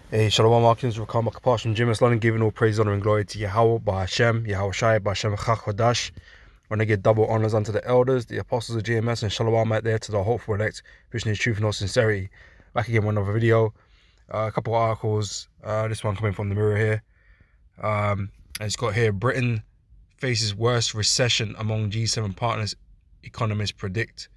Hey, Shalom Markins, Rakam Akapash from Jim London, giving all praise, honor, and glory to Yahweh, by Hashem, Yahweh Shai, by Hashem Chakwadash. When they give double honors unto the elders, the apostles of GMS, and Shalom out there to the hopeful elect, wishing his truth and all sincerity. Back again with another video, a couple of articles. This one coming from the Mirror here. And it's got here: Britain faces worst recession among G7 partners, economists predict.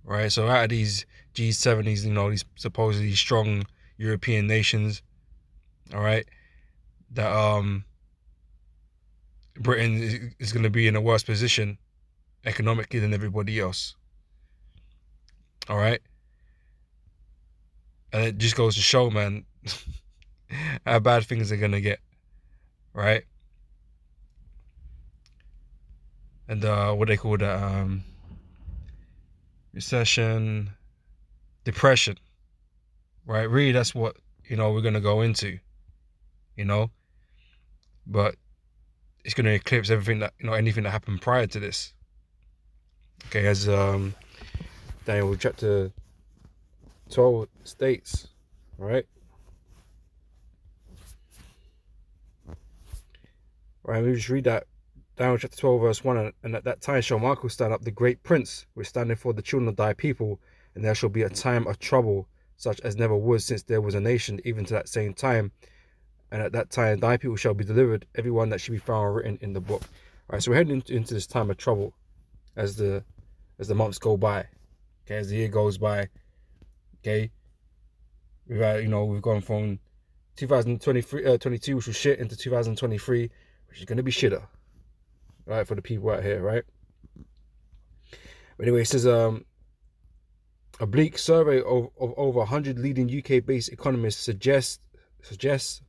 Right, so out of these G7, these supposedly strong European nations, all right, that Britain is going to be in a worse position economically than everybody else. All right, and it just goes to show, man, how bad things are going to get, right? And what they call that, recession, depression, right? Really, that's what we're going to go into, but it's going to eclipse everything that anything that happened prior to this. Okay, as Daniel chapter 12 states, right? Right, we just read that. Daniel chapter 12 verse 1, and at that time shall Michael stand up, the great prince, which standeth for the children of thy people, and there shall be a time of trouble, such as never was since there was a nation, even to that same time. And at that time thy people shall be delivered, every one that should be found written in the book. All right, so we're heading into this time of trouble as the months go by, okay, as the year goes by. Okay, we've gone from 2022, which was shit, into 2023, which is going to be shitter, right, for the people out here, right? But anyway, it says a bleak survey of over 100 leading UK-based economists suggests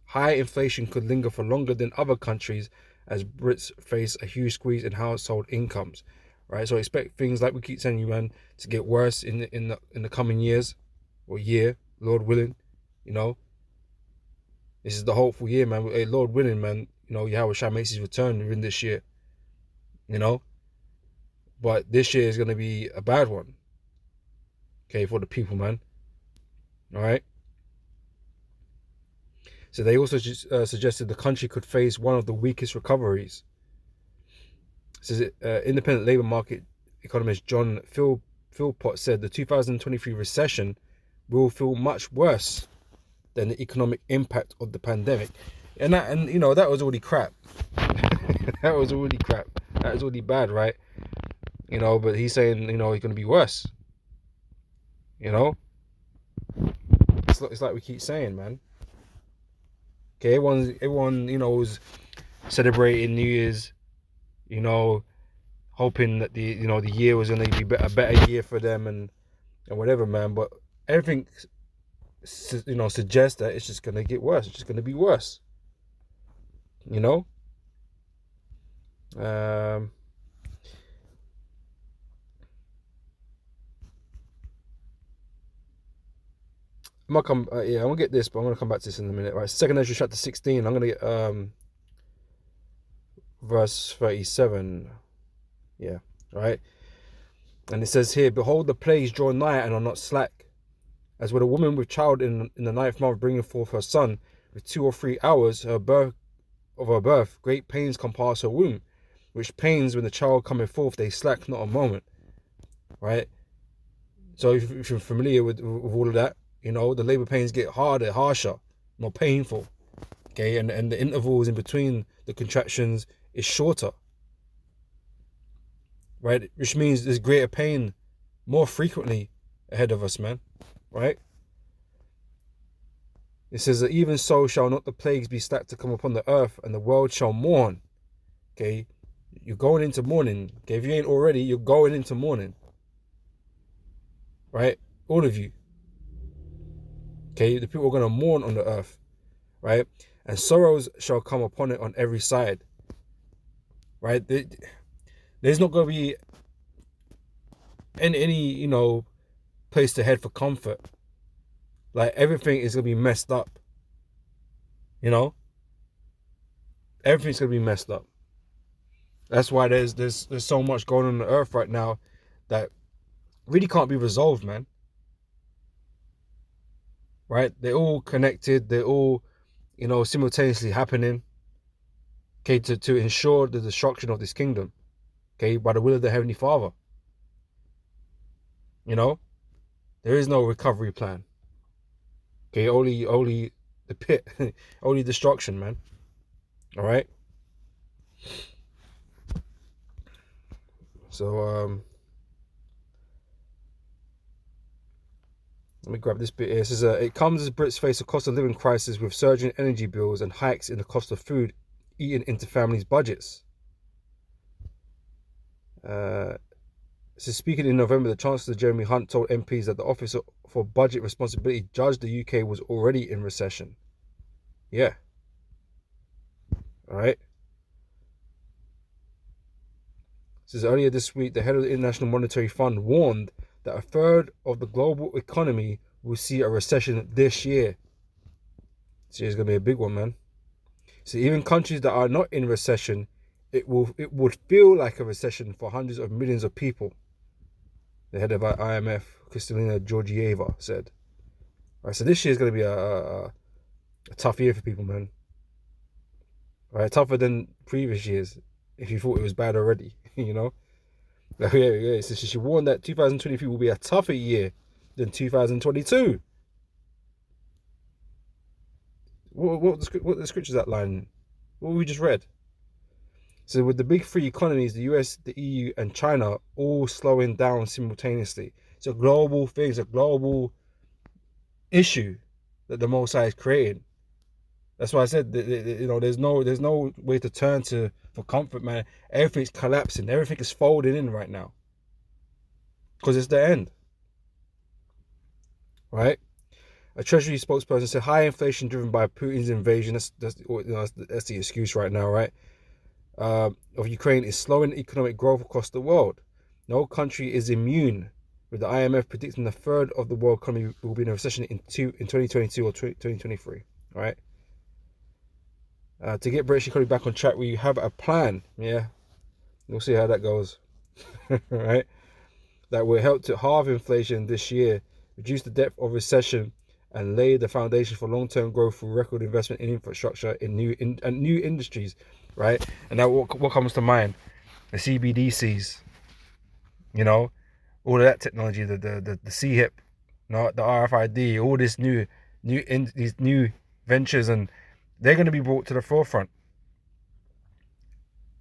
high inflation could linger for longer than other countries as Brits face a huge squeeze in household incomes, right? So expect things, like we keep telling you, man, to get worse in the coming years or year, Lord willing. This is the hopeful year, man. Hey, Lord willing, man, Yahweh Shai makes his return in this year, but this year is going to be a bad one, okay, for the people, man. All right. So they also suggested the country could face one of the weakest recoveries. It says independent labor market economist John Philpott said the 2023 recession will feel much worse than the economic impact of the pandemic. And that was already crap. That was already crap. That was already bad, right? But he's saying, it's going to be worse. It's like we keep saying, man. Okay, everyone, was celebrating New Year's, hoping that the year was going to be a better year for them and whatever, man. But everything, suggests that it's just going to get worse. It's just going to be worse. I'm gonna get this, but I'm gonna come back to this in a minute. Right, 2nd Ezra chapter 16. I'm gonna get verse 37. Yeah, right. And it says here, behold, the plagues draw nigh and are not slack, as when a woman with child in the 9th month bringing forth her son, with 2 or 3 hours her birth, great pains compass her womb, which pains when the child cometh forth, they slack not a moment. Right. So if you're familiar with all of that, the labor pains get harder, harsher, more painful. Okay, and the intervals in between the contractions is shorter. Right, which means there's greater pain more frequently ahead of us, man. Right? It says that even so shall not the plagues be slack to come upon the earth, and the world shall mourn. Okay, you're going into mourning. Okay, if you ain't already, you're going into mourning. Right, all of you. Okay, the people are going to mourn on the earth, right? And sorrows shall come upon it on every side, right? There's not going to be any place to head for comfort. Like, everything is going to be messed up, everything's going to be messed up. That's why there's so much going on the earth right now that really can't be resolved, man. right? They're all connected. They're all, simultaneously happening, okay, to ensure the destruction of this kingdom, okay, by the will of the Heavenly Father. You know, there is no recovery plan. Okay, only the pit, only destruction, man. All right. So let me grab this bit here. It says, it comes as Brits face a cost of living crisis with surging energy bills and hikes in the cost of food eaten into families' budgets. So speaking in November, the Chancellor Jeremy Hunt told MPs that the Office for Budget Responsibility judged the UK was already in recession. Yeah. All right. Says earlier this week, the head of the International Monetary Fund warned that a third of the global economy will see a recession this year. So it's gonna be a big one, man. So even countries that are not in recession, it would feel like a recession for hundreds of millions of people. The head of IMF, Kristalina Georgieva, said. All right, so this year is going to be a tough year for people, man. All right, tougher than previous years. If you thought it was bad already, you know. Yeah. So she warned that 2023 will be a tougher year than 2022. What the scriptures that line? What we just read. So with the big three economies, the US, the EU, and China, all slowing down simultaneously. It's a global thing. It's a global issue that the Most High is creating. That's why I said, there's no way to turn to for comfort, man. Everything's collapsing. Everything is folding in right now because it's the end, right? A Treasury spokesperson said high inflation driven by Putin's invasion. That's the excuse right now, right? Of Ukraine is slowing economic growth across the world. No country is immune, with the IMF predicting a third of the world economy will be in a recession in 2022 or 2023, right? To get British economy back on track, we have a plan. Yeah, we'll see how that goes. Right, that will help to halve inflation this year, reduce the depth of recession, and lay the foundation for long-term growth through record investment in infrastructure in new industries. Right, and that what comes to mind? The CBDCs, all of that technology, the CHIP, the RFID, all this these new ventures, and they're going to be brought to the forefront.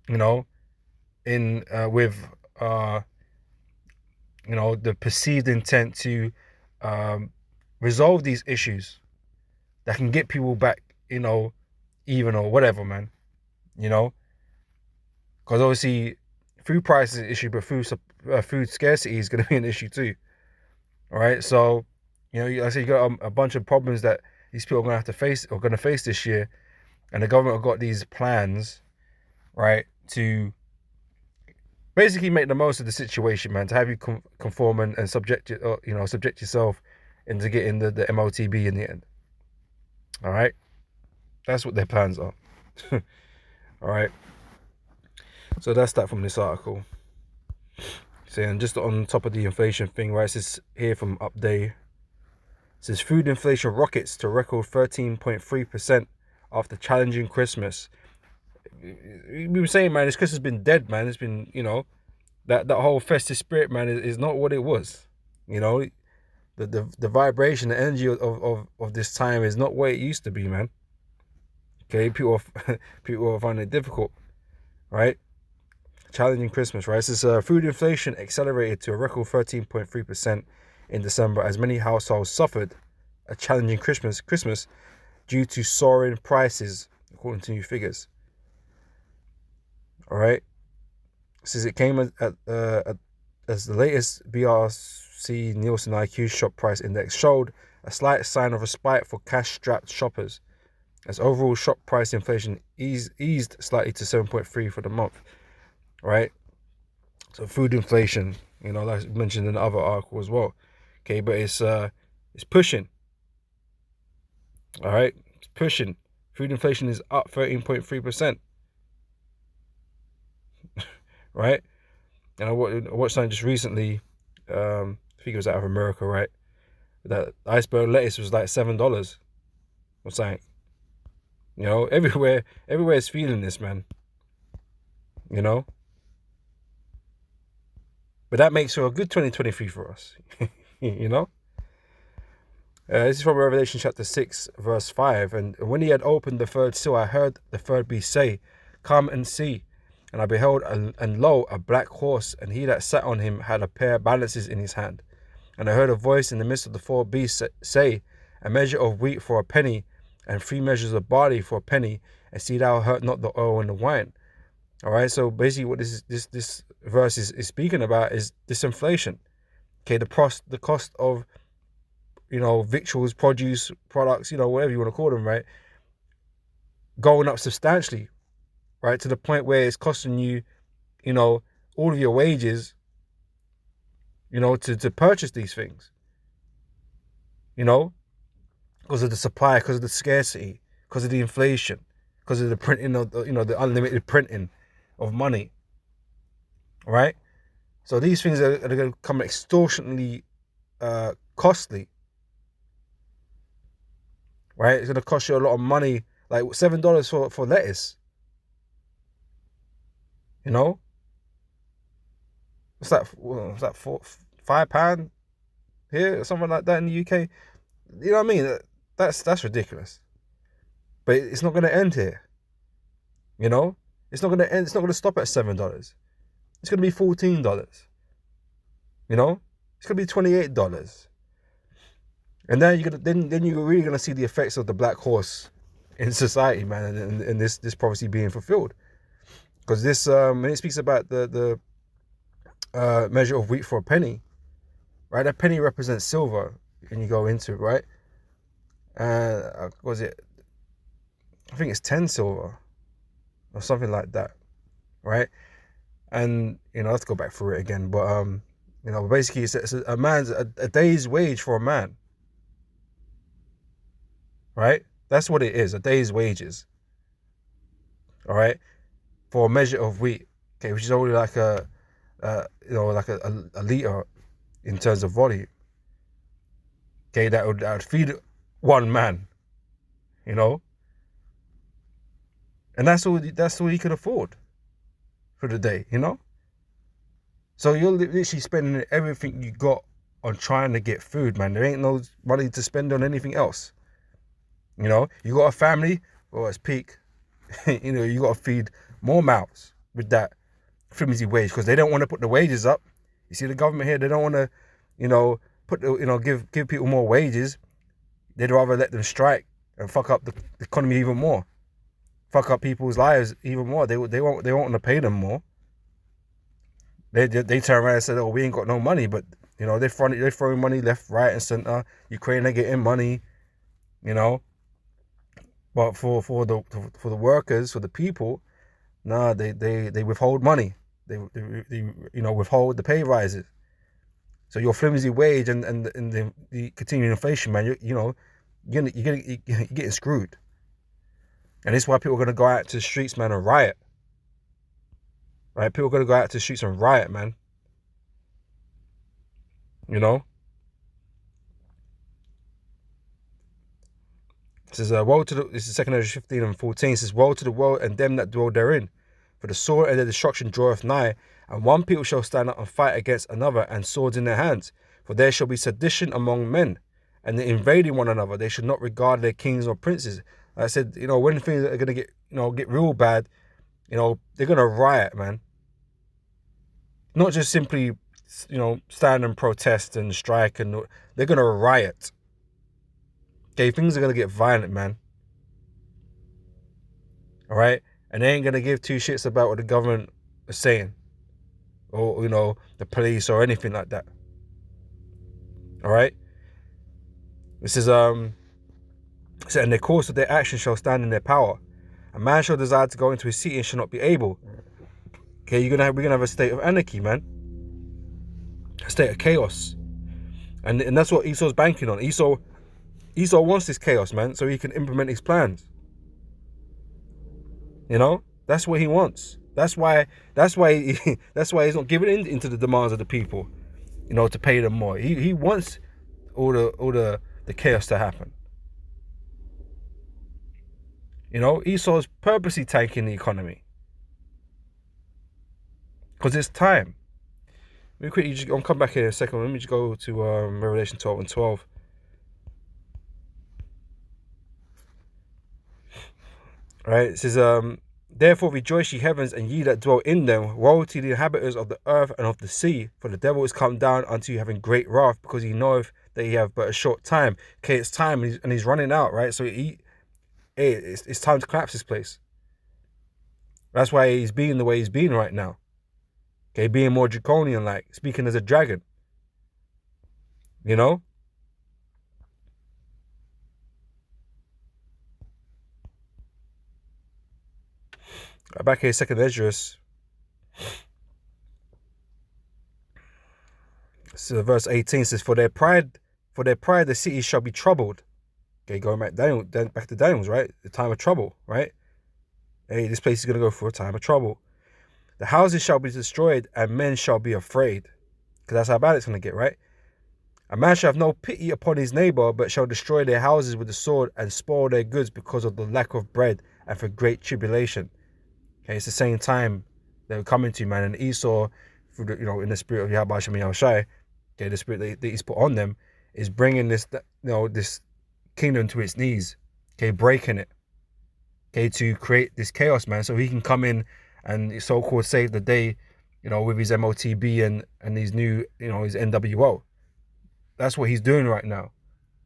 In with the perceived intent to resolve these issues that can get people back, even or whatever, man. Because obviously food prices is an issue, but food scarcity is going to be an issue too. All right, so like I say, you got a bunch of problems that these people are going to have to face or going to face this year, and the government have got these plans, right, to basically make the most of the situation, man. To have you conform and subject yourself into getting the MOTB in the end. All right, that's what their plans are. All right, so that's that from this article. Saying just on top of the inflation thing, right? It says here from Update. It says food inflation rockets to record 13.3% after challenging Christmas. We were saying, man, this Christmas has been dead, man. It's been, that whole festive spirit, man, is not what it was. The vibration, the energy of this time is not what it used to be, man. Okay, people are finding it difficult, right? Challenging Christmas, right? This food inflation accelerated to a record 13.3% in December as many households suffered a challenging Christmas due to soaring prices, according to new figures. All right. Since it came as the latest BRC Nielsen IQ shop price index showed a slight sign of respite for cash-strapped shoppers, as overall shop price inflation eased slightly to 7.3 for the month. Right, so food inflation, like mentioned in the other article as well. Okay, but it's pushing. All right, it's pushing. Food inflation is up 13.3%. Right, and I watched something just recently. I think it was out of America, right? that iceberg lettuce was like $7 or something. You know, everywhere is feeling this, man. You know, but that makes for a good 2023 for us. You know. This is from Revelation chapter 6, verse 5. And when he had opened the third seal, I heard the third beast say, "Come and see." And I beheld, and lo, a black horse, and he that sat on him had a pair of balances in his hand. And I heard a voice in the midst of the four beasts say, "A measure of wheat for a penny, and 3 measures of barley for a penny, and see thou hurt not the oil and the wine." All right, so basically what this verse is speaking about is disinflation. Okay, the cost of, you know, victuals, produce, products, you know, whatever you want to call them, right, going up substantially, right, to the point where it's costing you, you know, all of your wages, you know, to purchase these things, you know, because of the supply, because of the scarcity, because of the inflation, because of the printing of, you know, the unlimited printing of money, right? So these things are going to become extortionately costly, right? It's going to cost you a lot of money, like $7 for lettuce, you know? What's that, £5 here or something like that in the UK? You know what I mean? That's ridiculous. But it's not going to end here. You know, it's not going to end. It's not going to stop at $7. It's going to be $14. You know, it's going to be $28. And then you're really going to see the effects of the black horse in society, man, and this prophecy being fulfilled. Because this when it speaks about the measure of wheat for a penny, right? That penny represents silver, and you go into it, right? Was it? I think it's 10 silver or something like that, right? And you know, I have to go back through it again, but you know, basically it's a man's a day's wage for a man, right? That's what it is, a day's wages, all right, for a measure of wheat, okay, which is only like you know, like a liter in terms of volume, okay, that would feed one man, you know, and that's all he could afford for the day, you know. So you're literally spending everything you got on trying to get food, man. There ain't no money to spend on anything else. You know, you got a family, well, it's peak. You know, you got to feed more mouths with that flimsy wage because they don't want to put the wages up. You see, the government here, they don't want to, you know, give people more wages. They'd rather let them strike and fuck up the economy even more, fuck up people's lives even more. They won't want to pay them more. They turn around and say, "Oh, we ain't got no money," but you know they're throwing money left, right, and center. Ukraine, they're getting money, you know. But for the workers, for the people, nah, they withhold money. They you know, withhold the pay rises. So your flimsy wage and the continuing inflation, man, you know, you're getting screwed. And this is why people are gonna go out to the streets, man, and riot. Right? People are gonna go out to the streets and riot, man. You know? It says, woe to this is 2 Ezra 15 and 14. It says, woe to the world and them that dwell therein. For the sword and the destruction draweth nigh, and one people shall stand up and fight against another, and swords in their hands. For there shall be sedition among men, and they invading one another. They should not regard their kings or princes. Like I said, you know, when things are gonna get real bad, you know, they're gonna riot, man. Not just simply, you know, stand and protest and strike, and they're gonna riot. Okay, things are gonna get violent, man. All right, and they ain't gonna give two shits about what the government is saying, or you know, the police or anything like that. All right. This is and the course of their action shall stand in their power. A man shall desire to go into his city and shall not be able. Okay, we're gonna have a state of anarchy, man. A state of chaos, and that's what Esau's banking on. Esau wants this chaos, man, so he can implement his plans. You know, that's what he wants. That's why that's why he's not giving in into the demands of the people, you know, to pay them more. He wants the chaos to happen. Esau's purposely tanking the economy because it's time. Let me quickly I'll come back here in a second. Let me just go to Revelation 12 and 12. Right, it says, therefore rejoice ye heavens, and ye that dwell in them. Woe to the inhabitants of the earth and of the sea, for the devil is come down unto you having great wrath, because he knoweth that he have but a short time. Okay, it's time, and he's running out, right? So it's time to collapse this place. That's why he's being the way he's being right now. Okay, being more draconian, like speaking as a dragon. You know? Back here, second Esdras. So verse 18 says, For their pride the city shall be troubled. Okay, going back to Daniel's, right? The time of trouble, right? Hey, this place is gonna go through a time of trouble. The houses shall be destroyed, and men shall be afraid. Because that's how bad it's gonna get, right? A man shall have no pity upon his neighbor, but shall destroy their houses with the sword and spoil their goods because of the lack of bread and for great tribulation. Okay, it's the same time they're coming to, man. And Esau, through the, in the spirit of Yahweh Shem Yahushai, okay, the spirit that he's put on them is bringing this kingdom to its knees. Okay, breaking it. Okay, to create this chaos, man, so he can come in and so-called save the day, with his MOTB and his new, his NWO. That's what he's doing right now,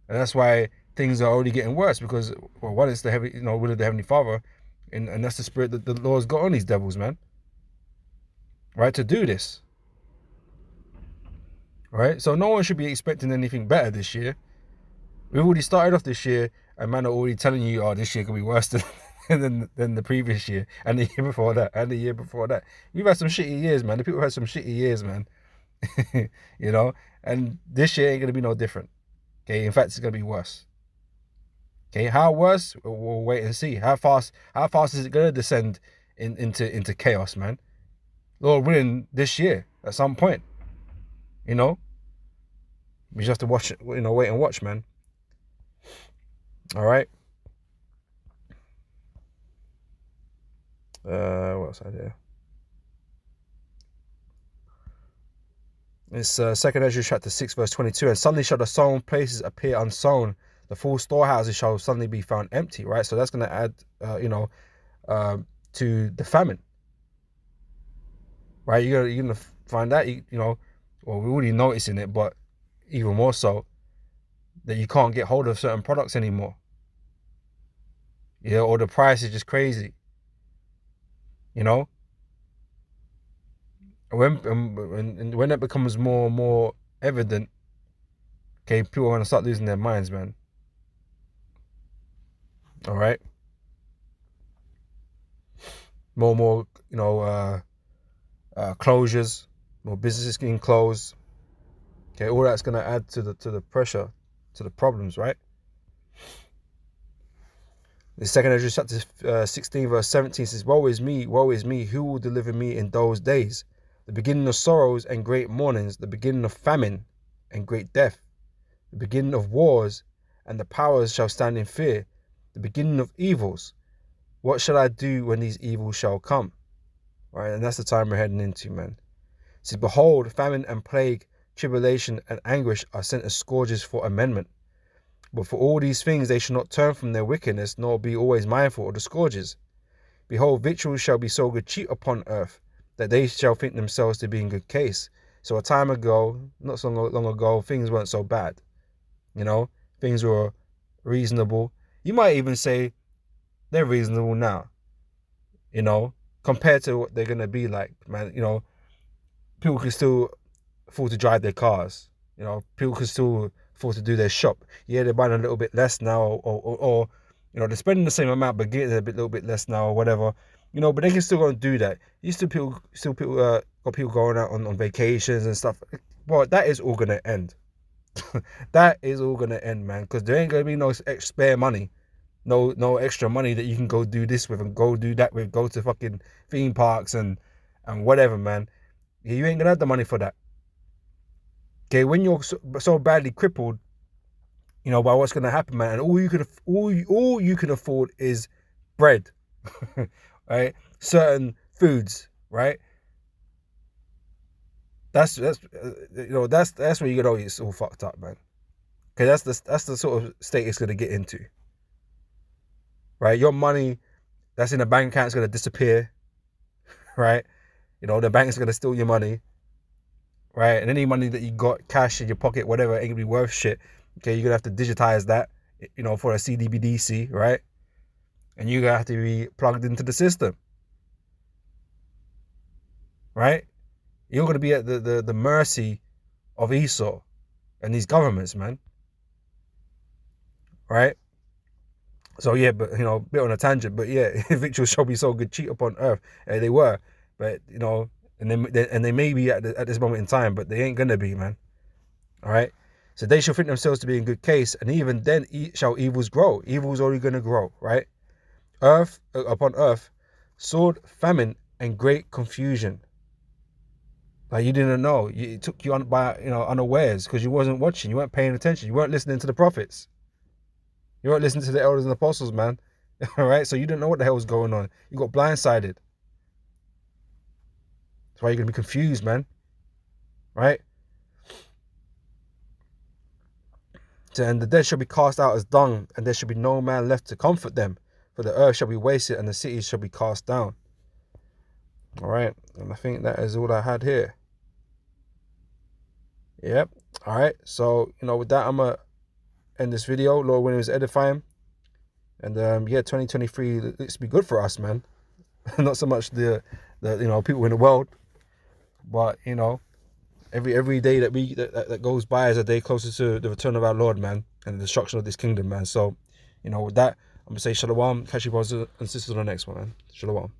and that's why things are already getting worse, because one is the heavy, will of the Heavenly Father, and that's the spirit that the Lord's got on these devils, man. Right, to do this. Right, so no one should be expecting anything better this year. We've already started off this year, and man are already telling you, oh, this year could be worse than the previous year, and the year before that, and the year before that. We've had some shitty years, man. The people have had some shitty years, man. And this year ain't gonna be no different. Okay, in fact, it's gonna be worse. Okay, how worse? We'll wait and see. How fast is it gonna descend into chaos, man? Lord willing, this year at some point. We just have to watch it. Wait and watch, man. All right. What else I do? It's 2nd Ezra chapter 6 verse 22. And suddenly shall the sown places appear unsown. The full storehouses shall suddenly be found empty. Right. So that's going to add, to the famine. Right. You're gonna find that well, we're already noticing it, but even more so that you can't get hold of certain products anymore. Or the price is just crazy. When it becomes more and more evident, okay, people are gonna start losing their minds, man. All right. More, closures, more businesses getting closed. Okay, all that's gonna add to the pressure, to the problems, right? The 2nd Ezra chapter 16 verse 17 says, woe is me, who will deliver me in those days? The beginning of sorrows and great mournings, the beginning of famine and great death, the beginning of wars, and the powers shall stand in fear, the beginning of evils. What shall I do when these evils shall come? Right, and that's the time we're heading into, man. It says, behold, famine and plague, tribulation and anguish are sent as scourges for amendment. But for all these things they shall not turn from their wickedness, nor be always mindful of the scourges. Behold, victuals shall be so good cheap upon earth, that they shall think themselves to be in good case. So a time ago, not so long ago, things weren't so bad. Things were reasonable. You might even say they're reasonable now, compared to what they're going to be like, man. People can still afford to drive their cars. People can still afford to do their shop. Yeah, they're buying a little bit less now, or they're spending the same amount but getting a little bit less now, or whatever. But they can still go and do that. People got people going out on vacations and stuff. Well, that is all gonna end. That is all gonna end, man. Because there ain't gonna be no spare money, no extra money that you can go do this with and go do that with. Go to fucking theme parks and whatever, man. You ain't gonna have the money for that. Okay, when you're so badly crippled, you know, by what's going to happen, man. And all you can afford is bread, right? Certain foods, right? That's you know, that's where you know it's all fucked up, man. Because that's the sort of state it's going to get into, right? Your money that's in the bank account is going to disappear, right? You know, the bank's going to steal your money, right? And any money that you got cash in your pocket, whatever, ain't gonna be worth shit. Okay, you're gonna have to digitize that, you know, for a CDBDC, right? And you're gonna have to be plugged into the system, right? You're gonna be at the mercy of Esau and these governments, man, right? So yeah, but you know, a bit on a tangent, but yeah, victuals shall be so good, cheap upon earth. They were, but you know, and they may be at this moment in time, but they ain't gonna be, man. All right. So they shall think themselves to be in good case, and even then shall evils grow. Evil's only gonna grow, right? Earth upon earth, sword, famine, and great confusion. Like you didn't know, it took you on by unawares because you wasn't watching, you weren't paying attention, you weren't listening to the prophets, you weren't listening to the elders and apostles, man. All right, so you didn't know what the hell was going on. You got blindsided. That's why you're gonna be confused, man. Right? And the dead shall be cast out as dung, and there shall be no man left to comfort them, for the earth shall be wasted, and the cities shall be cast down. All right, and I think that is all I had here. Yep. All right. So with that, I'm gonna end this video. Lord willing, it was edifying, and yeah, 2023 looks to be good for us, man. Not so much the people in the world, but every day that goes by is a day closer to the return of our Lord, man, and the destruction of this kingdom, man. So with that, I'm gonna say shalom. Catch you brothers and sisters on the next one, man. Shalom.